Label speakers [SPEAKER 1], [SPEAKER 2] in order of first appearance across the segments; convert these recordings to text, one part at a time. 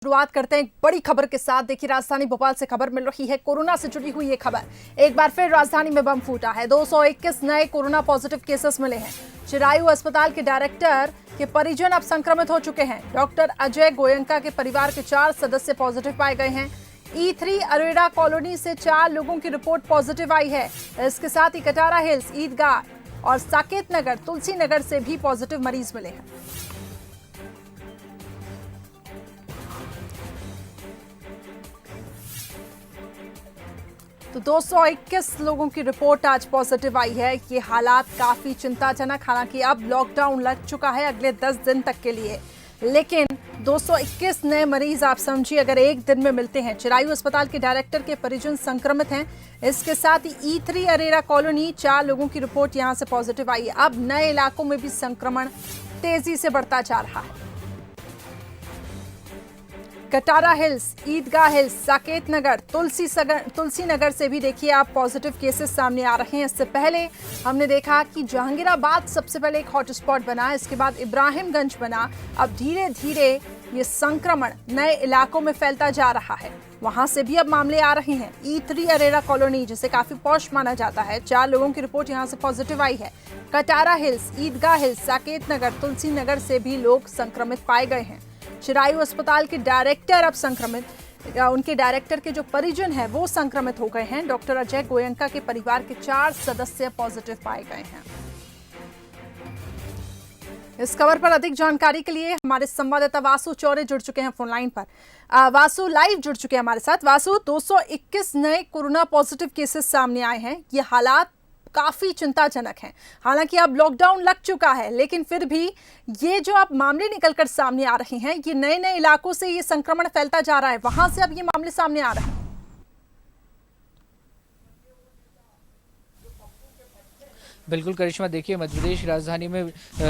[SPEAKER 1] शुरुआत करते हैं एक बड़ी खबर के साथ। देखिए, राजधानी भोपाल से खबर मिल रही है, कोरोना से जुड़ी हुई ये खबर। एक बार फिर राजधानी में बम फूटा है। 221 नए कोरोना पॉजिटिव केसेस मिले हैं। चिरायू अस्पताल के डायरेक्टर के परिजन अब संक्रमित हो चुके हैं। डॉक्टर अजय गोयनका के परिवार के 4 सदस्य पॉजिटिव पाए गए हैं। E3 अरेरा कॉलोनी से 4 लोगों की रिपोर्ट पॉजिटिव आई है। इसके साथ ही कटारा हिल्स, ईदगाह और साकेत नगर, तुलसी नगर से भी पॉजिटिव मरीज मिले हैं। तो 221 लोगों की रिपोर्ट आज पॉजिटिव आई है। ये हालात काफी चिंताजनक, हालांकि अब लॉकडाउन लग चुका है अगले 10 दिन तक के लिए, लेकिन 221 नए मरीज आप समझिए अगर एक दिन में मिलते हैं। चिरायू अस्पताल के डायरेक्टर के परिजन संक्रमित हैं। इसके साथ ही E3 अरेरा कॉलोनी 4 लोगों की रिपोर्ट यहां से पॉजिटिव आई है। अब नए इलाकों में भी संक्रमण तेजी से बढ़ता जा रहा है। कटारा हिल्स, ईदगाह हिल्स, साकेत नगर, तुलसी नगर से भी देखिए आप पॉजिटिव केसेस सामने आ रहे हैं। इससे पहले हमने देखा कि जहांगीराबाद सबसे पहले एक हॉटस्पॉट बना, इसके बाद इब्राहिमगंज बना। अब धीरे धीरे ये संक्रमण नए इलाकों में फैलता जा रहा है, वहां से भी अब मामले आ रहे हैं। E3 अरेरा कॉलोनी, जिसे काफी पॉश माना जाता है, 4 लोगों की रिपोर्ट यहां से पॉजिटिव आई है। कटारा हिल्स, ईदगाह हिल्स, साकेत नगर, तुलसी नगर से भी लोग संक्रमित पाए गए हैं। चिरायू अस्पताल के डायरेक्टर अब संक्रमित, उनके डायरेक्टर के जो परिजन हैं वो संक्रमित हो गए हैं। डॉक्टर अजय गोयनका के परिवार के 4 सदस्य पॉजिटिव पाए गए हैं। इस खबर पर अधिक जानकारी के लिए हमारे संवाददाता वासु चौरे जुड़ चुके हैं फोन लाइन पर। वासु लाइव जुड़ चुके हैं हमारे साथ। वासु, 221 नए कोरोना पॉजिटिव केसेस सामने आए हैं। ये हालात काफी चिंताजनक हैं। हालांकि अब लॉकडाउन लग चुका है, लेकिन फिर भी ये जो अब मामले निकलकर सामने आ रहे हैं, ये नए नए इलाकों से ये संक्रमण फैलता जा रहा है, वहां से अब ये मामले सामने आ रहे हैं।
[SPEAKER 2] बिल्कुल करिश्मा, देखिए मध्य प्रदेश राजधानी में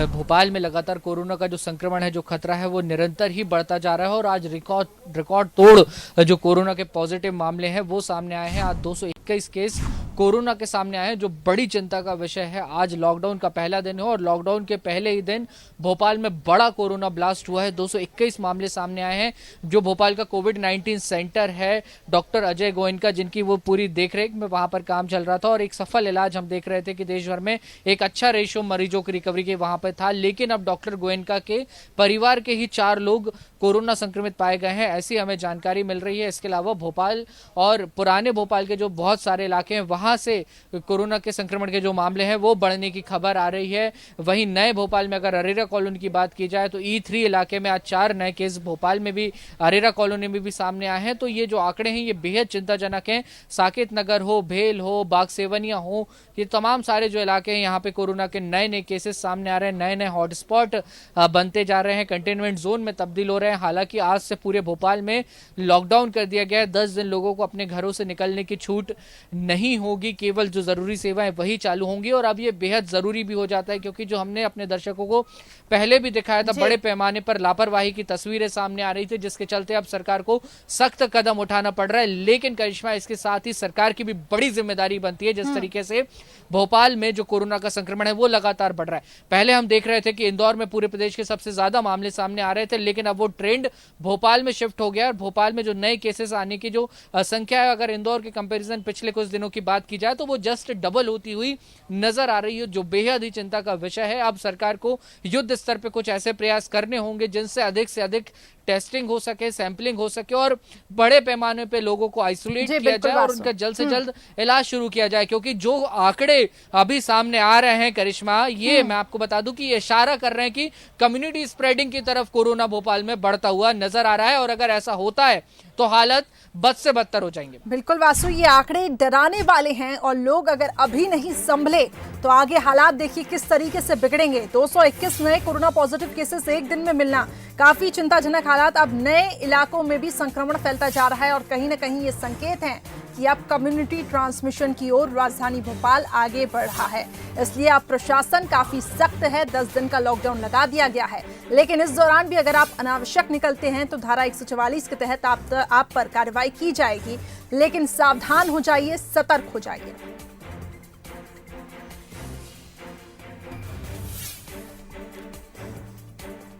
[SPEAKER 2] भोपाल में लगातार कोरोना का जो संक्रमण है, जो खतरा है, वो निरंतर ही बढ़ता जा रहा है और आज रिकॉर्ड तोड़ जो कोरोना के पॉजिटिव मामले हैं वो सामने आए हैं। आज 221 केस कोरोना के सामने आए हैं, जो बड़ी चिंता का विषय है। आज लॉकडाउन का पहला दिन है और लॉकडाउन के पहले ही दिन भोपाल में बड़ा कोरोना ब्लास्ट हुआ है। 221 मामले सामने आए हैं। जो भोपाल का कोविड-19 सेंटर है, डॉक्टर अजय गोयनका, जिनकी वो पूरी देखरेख में वहां पर काम चल रहा था और एक सफल इलाज हम देख रहे थे कि देश भर में एक अच्छा रेशियो मरीजों की रिकवरी के वहां पर था। लेकिन अब डॉक्टर गोयनका के परिवार के ही 4 लोग कोरोना संक्रमित पाए गए हैं, ऐसी हमें जानकारी मिल रही है। इसके अलावा भोपाल और पुराने भोपाल के जो बहुत सारे इलाके हैं, वहां से कोरोना के संक्रमण के जो मामले हैं वो बढ़ने की खबर आ रही है। वहीं नए भोपाल में अगर अरेरा कॉलोनी की बात की जाए तो E3 इलाके में आज 4 नए केस भोपाल में भी, अरेरा कॉलोनी में भी सामने आए हैं। तो ये जो आंकड़े हैं ये बेहद चिंताजनक हैं। साकेत नगर हो, भेल हो, बाग सेवनिया हो, ये तमाम सारे जो इलाके हैं यहाँ पे कोरोना के नए नए केसेस सामने आ रहे हैं। नए नए हॉटस्पॉट बनते जा रहे हैं, कंटेनमेंट जोन में तब्दील हो रहे हैं। हालांकि आज से पूरे भोपाल में लॉकडाउन कर दिया गया है। 10 दिन लोगों को अपने घरों से निकलने की छूट नहीं होगी, केवल जो जरूरी सेवाएं वही चालू होंगी। और अब ये बेहद जरूरी भी हो जाता है, क्योंकि जो हमने अपने दर्शकों को पहले भी दिखाया था, बड़े पैमाने पर लापरवाही की तस्वीरें सामने आ रही थी, जिसके चलते अब सरकार को सख्त कदम उठाना पड़ रहा है। लेकिन करिश्मा, इसके साथ ही सरकार की भी बड़ी जिम्मेदारी बनती है। जिस तरीके से भोपाल में जो कोरोना का संक्रमण है वो लगातार बढ़ रहा है। पहले हम देख रहे थे कि इंदौर में पूरे प्रदेश के सबसे ज्यादा मामले सामने आ रहे थे, लेकिन अब वो ट्रेंड भोपाल में शिफ्ट हो गया और भोपाल में जो नए केसेस आने की जो संख्या है, अगर इंदौर के कंपैरिजन पिछले कुछ दिनों की बात की जाए तो वो जस्ट डबल होती हुई नजर आ रही है, जो बेहद ही चिंता का विषय है। अब सरकार को युद्ध स्तर पे कुछ ऐसे प्रयास करने होंगे जिनसे अधिक से अधिक टेस्टिंग हो सके, सैंपलिंग हो सके और बड़े पैमाने पे लोगों को आइसोलेट किया जाए और उनका जल्द से जल्द इलाज शुरू किया जाए। क्योंकि जो आंकड़े अभी सामने आ रहे हैं करिश्मा, ये मैं आपको बता दूं कि ये इशारा कर रहे हैं कि कम्युनिटी स्प्रेडिंग की तरफ कोरोना भोपाल में बढ़ता हुआ नजर आ रहा है और अगर ऐसा होता है तो हालत बद से बदतर हो जाएंगे।
[SPEAKER 1] बिल्कुल वासु, ये आंकड़े डराने वाले हैं और लोग अगर अभी नहीं संभले तो आगे हालात देखिए किस तरीके से बिगड़ेंगे। 221 नए कोरोना पॉजिटिव केसेस एक दिन में मिलना काफी चिंताजनक हालात। अब नए इलाकों में भी संक्रमण फैलता जा रहा है और कहीं ना कहीं ये संकेत हैं कि अब कम्युनिटी ट्रांसमिशन की ओर राजधानी भोपाल आगे बढ़ रहा है। इसलिए अब प्रशासन काफी सख्त है। 10 दिन का लॉकडाउन लगा दिया गया है, लेकिन इस दौरान भी अगर आप अनावश्यक निकलते हैं तो धारा 144 के तहत आप पर कार्रवाई की जाएगी। लेकिन सावधान हो जाइए, सतर्क हो जाइए।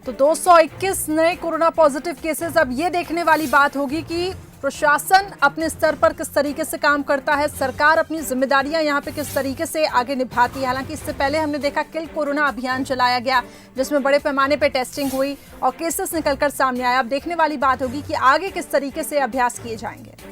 [SPEAKER 1] तो 221 नए कोरोना पॉजिटिव केसेस। अब ये देखने वाली बात होगी कि प्रशासन अपने स्तर पर किस तरीके से काम करता है, सरकार अपनी जिम्मेदारियां यहाँ पे किस तरीके से आगे निभाती है। हालांकि इससे पहले हमने देखा किल कोरोना अभियान चलाया गया, जिसमें बड़े पैमाने पे टेस्टिंग हुई और केसेस निकलकर सामने आया। अब देखने वाली बात होगी कि आगे किस तरीके से अभ्यास किए जाएंगे।